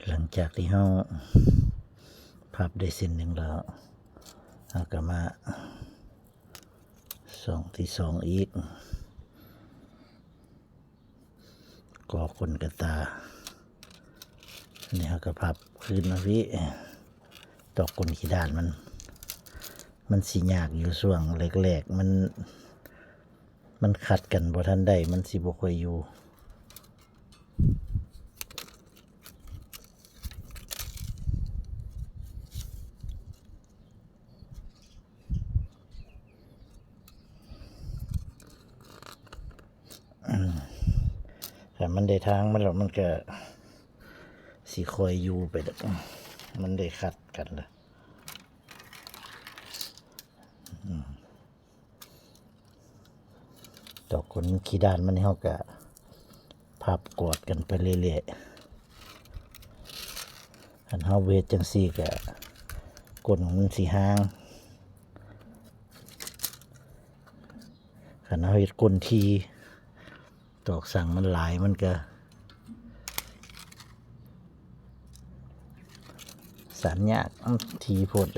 หลังจากที่เราพับได้เส้นหนึ่งแล้วเราก็มาส่องที่สองอีกก่อคนกระตานี่เราก็พับคืนมาพี่ตอกคนขี้ด้านมันสิยากอยู่ช่วงแรกๆมันขัดกันบ่ทันได้มันสิบ่ค่อยอยู่แต่มันได้ทางมันแล้วมันก็สิคอยอยู่ไปดอกมันได้ขัดกันละตอกคนขี้ด้านมันเฮาก็พับกอดกันไปเรื่อยๆอันเฮาเวทจังซี่ก็ก้นมันสิห่างคันเฮาเฮ็ดก้นทีตอกสั่งมันหลายมันก็สารยากทีพด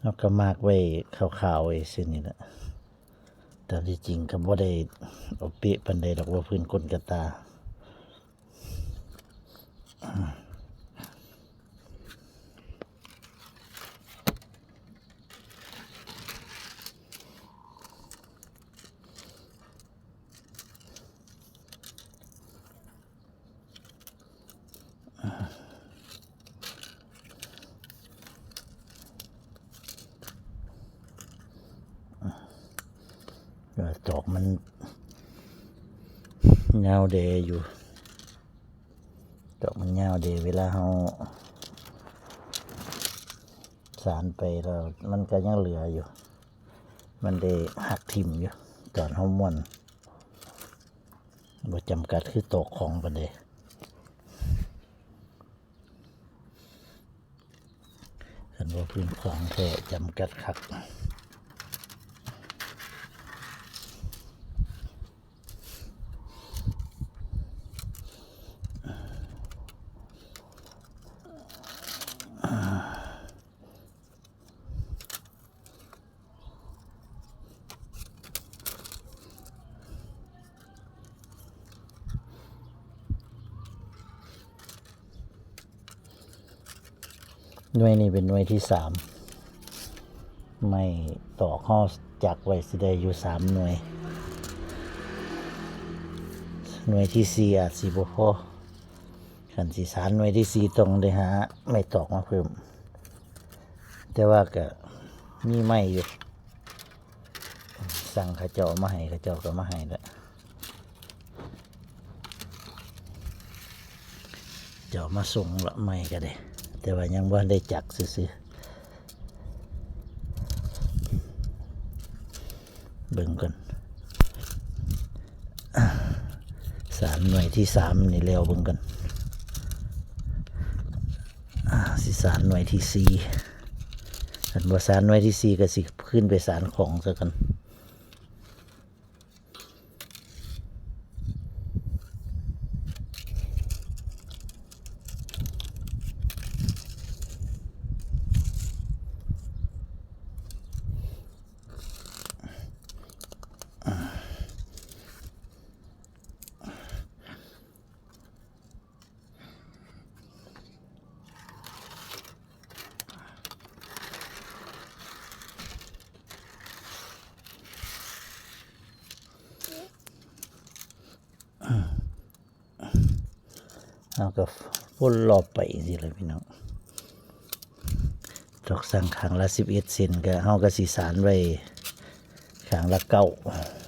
แล้วก็มากไว้ขาวๆไอ้เส้นนี้แหละแต่ที่จริงก็บ่ได้เอาเป๊ะปานใดดอกว่าพื้นก้นกระตาตอกมันยาวเดอยู่ตอกมันยาวเดเวลาเราสารไปแล้วมันก็ยังเหลืออยู่มันได้หักทิ่มอยู่ตอนเราม้วนบ่จำกัดคือตอกของปานใดคันว่าพื้นของแท้จำกัดคักหน่วยนี้เป็นหน่วยที่3ไม่ต่อข้อจักไว้สิได้อยู่3หน่วยที่4อาจสิบ่พอคันสิสารหน่วยที่4ต้องได้หาไม่ตอกมาเพิ่มแต่ว่าก็มีไม้อยู่สั่งเขาเจ้ามาให้เขาเจ้าก็มาให้แล้วเจ้ามาส่งละไม้ก็ได้แต่ว่ายังบ่ได้จักซื่อๆเบิ่งก่อนสารหน่วยที่3นี่แล้วเบิ่งกันสิสารหน่วยที่4คันบ่สารหน่วยที่4ก็สิขึ้นไปสารของซะกันเอาก็พ่นรอบไปสิเลยพี่น้องตอกสั่งข้างละ11 เซนก็เฮาก็สิสารไว้ข้างละ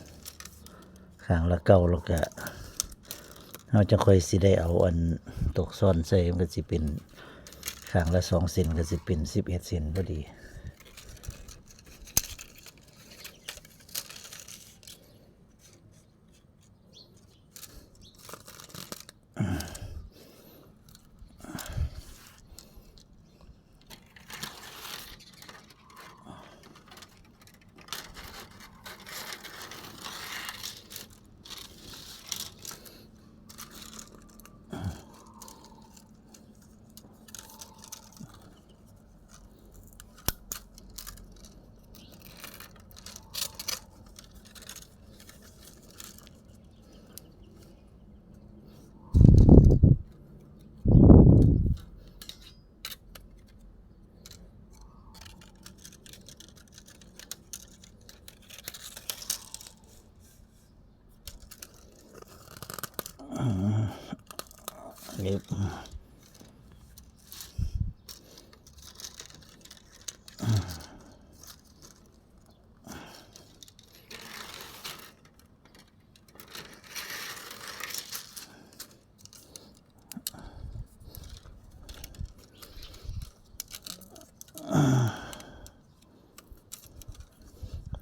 9ข้างละ9แล้วก็เฮาจะค่อยสิได้เอาอันตกซ่อนใส่มันก็สิเป็นข้างละ2 เซนก็สิเป็น11 เซนพอดี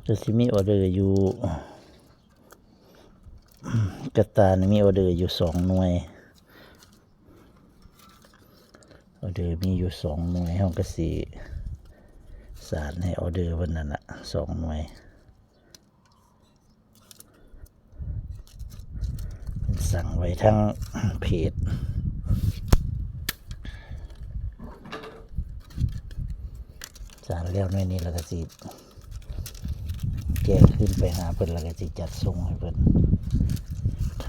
จะสิมีออเดอร์อยู่กระตานี่มีออเดอร์อยู่2หน่วยออเดอร์มีอยู่2หน่วยเฮาก็สิสานให้ออเดอร์เพิ่นนั่นน่ะ2หน่วยสั่งไว้ทางเพจสานแล้วหน่วยนี้แล้วก็สิแจ้งขึ้นไปหาเพิ่นแล้วก็สิจัดส่งให้เพิ่นท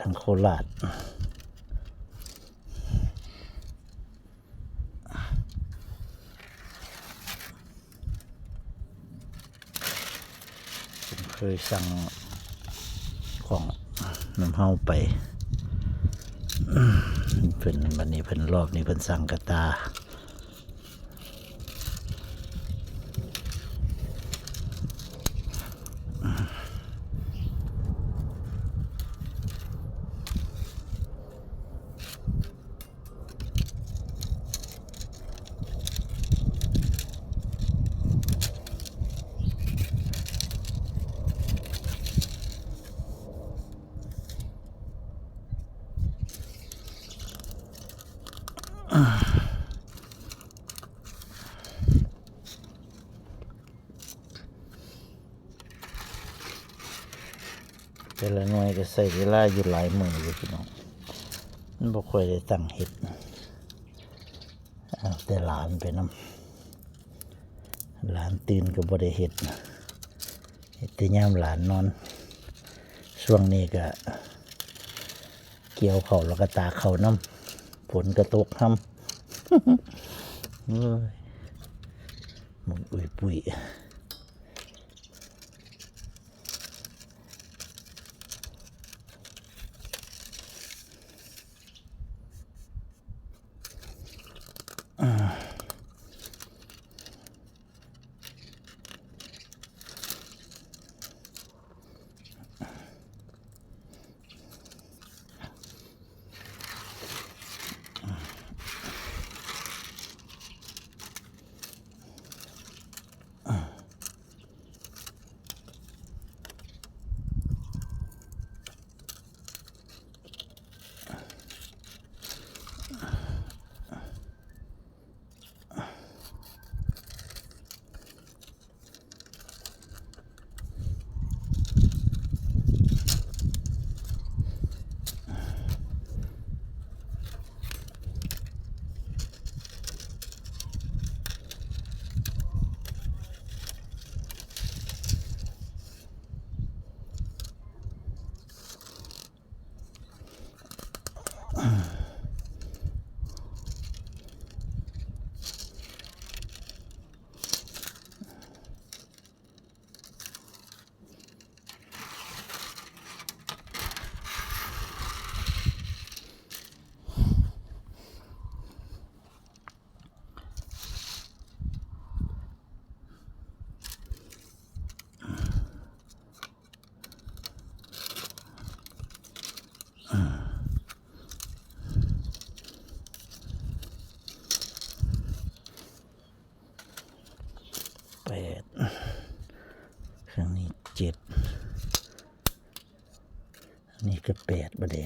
างโคราชผมเคยสั่งของนำเฮาไปเพิ่นบัดนี้เพิ่นรอบนี้เพิ่นสั่งกระตาแต่ละหน่วยก็ใช้เวลาอยู่หลายมื้ออยู่พี่น้องมันบ่ค่อยได้ตั้งเฮ็ดแต่หลานไปนำหลานตื่นก็บ่ได้เฮ็ดเฮ็ดแต่ยามหลานนอนช่วงนี้ก็เกี่ยวข้าวแล้วก็ตากข้าวนำฝนก็ตกห่ำเอ้ยมันอุ้ยปุ้ย8ครั้งนี้7 นี่ก็8บ่ได้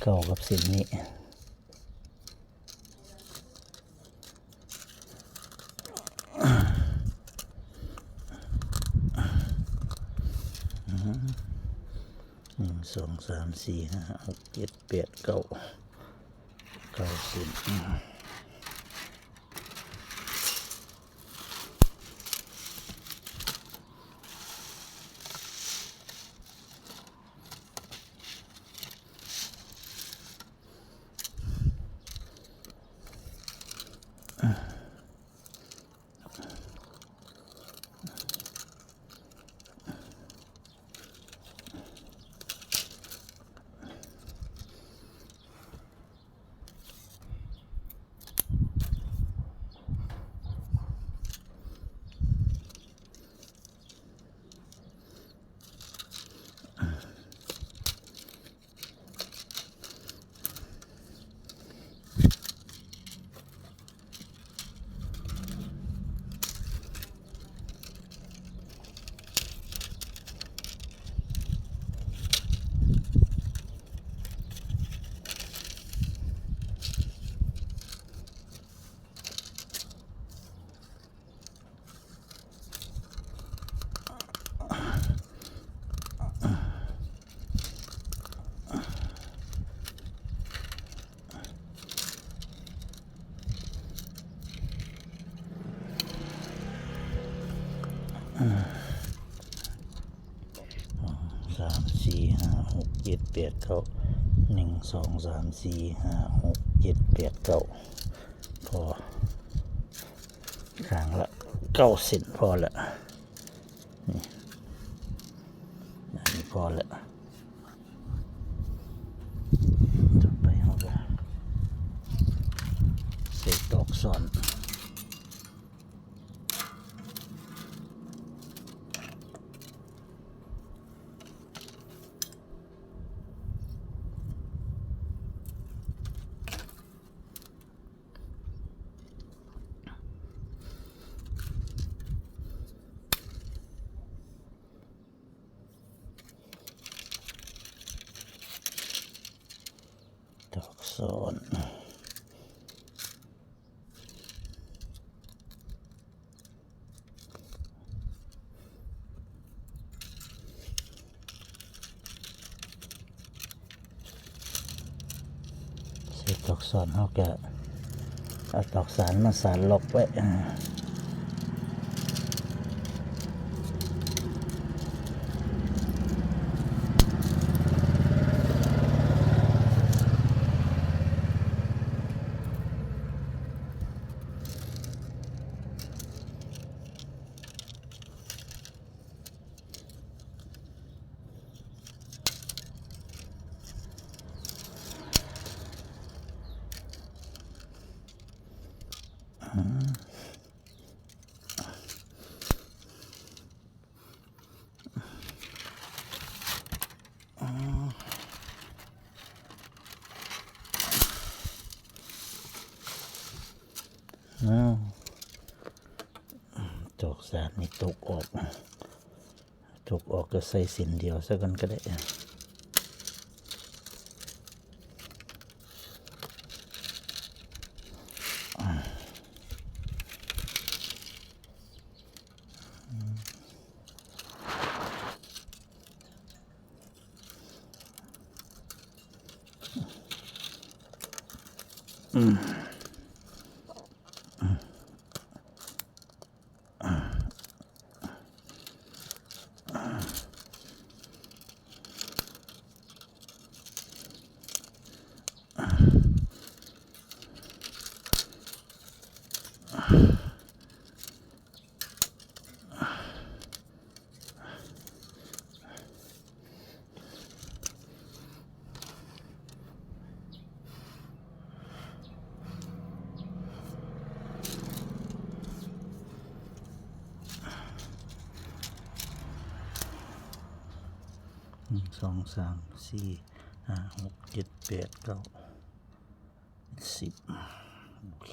เก้ากับเส้นนี้1 2 3 4 5 6 7 8 9 9เส้น3 4 5 6 7 8 9 1 2 3 4 5 6 7 8 9พอข้างละ9เส้นพอละนี่อันนี้พอละต่อไปเราก็ใส่ตอกซ้อนตอกซ้อนใส่ตอกซ้อนเราก็เอาตอกสารมาสานล็อกไว้ตอกสารนี่ตกออกก็ใส่เส้นเดียวซะกันก็ได้1 2 3 4 5 6 7 8 9 10โอเค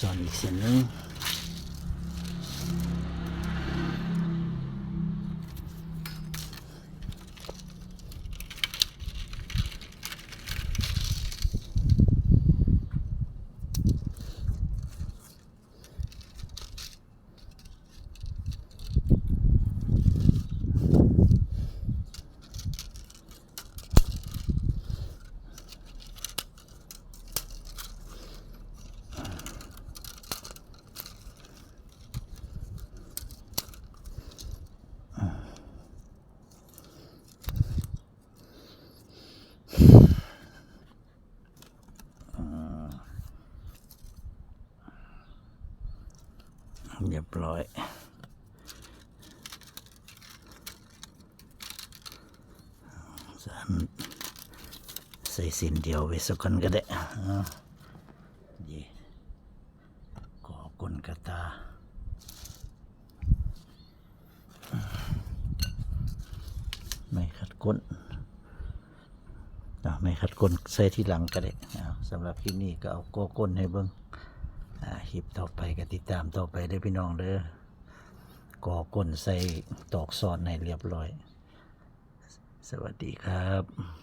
ซ้อนอีกเส้นหนึงเรียบร้อยใส่สินเดียวไว้สักคนก็ได้ดีก่อกลกระตาไม่ขัดก้นไม่ขัดก้นใส่ที่หลังก็ได้สำหรับคลิปนี้ก็เอาก่อก้นให้เบิ่งคลิปต่อไปก็ติดตามต่อไปได้พี่น้องเด้อก่อก้นใส่ตอกซ้อนให้เรียบร้อยสวัสดีครับ